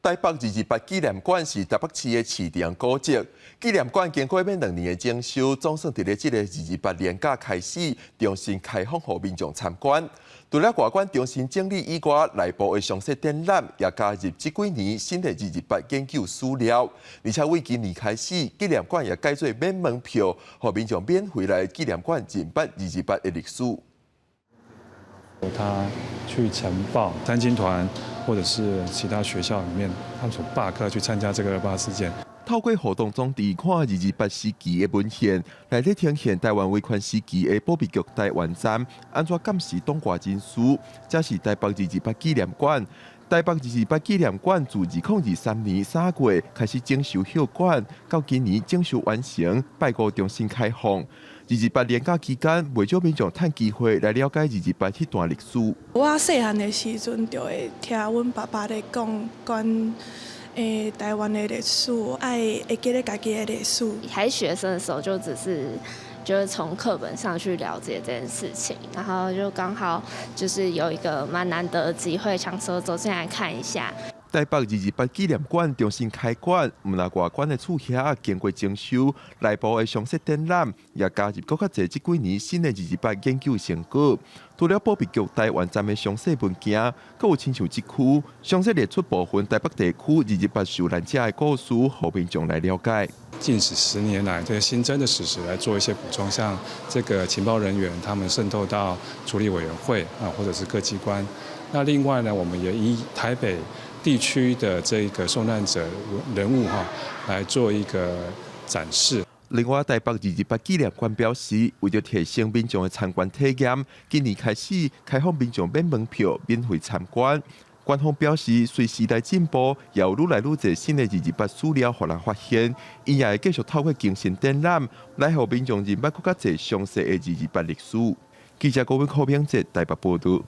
台北228纪念馆是台北市的市场古迹。纪念馆经过2年的整修，总算伫咧这个228年假开始重新开放予民众参观。除了外观重新整理以外，内部的详细展览也加入这几年新的228研究史料。而且为今年开始，纪念馆也改做免门票，予民众免费来纪念馆认捌228的历史。他去呈报参经团或者是其他学校里面，他们所罢课去参加这个228事件。透过活动中地看228时期的文献，来咧呈现台湾维权时期的保庇局台湾站安怎监视党外人士，这是台北228纪念馆。台北228纪念馆自2023年3月开始整修休馆，到今年整修完成，拜五重新开放。228年假期间，未少民众趁机会来了解228迄段历史。我细汉的时阵就会听阮爸爸咧讲关台湾的历史，会记得家己的历史。还学生的时候，就是从课本上去了解这件事情，然后就刚好就是有一个蛮难得的机会，想说走进来看一下。台北228纪念馆重新开馆，毋但外观的厝遐经过整修，内部的详细展览也加入更较侪这几年新的228研究成果。除了保庇局台湾站的详细文件，阁有亲像这区详细列出部分台北地区228受难者的故事，予民众来了解。近10年来，这个新增的史实来做一些补充，像这个情报人员他们渗透到处理委员会啊，或者是各机关。那另外呢，我们也以台北地区的这个受难者人物来做一个展示。另外，台北228纪念馆表示，为了提升民众的参观体验，今年开始开放民众免门票、免费参观。官方表示，随时代进步，也有愈来愈侪新的228史料互人发现，伊也会继续透过精神展览，来互民众认捌更较侪详细的228历史。记者郭文浩、平泽台北报道。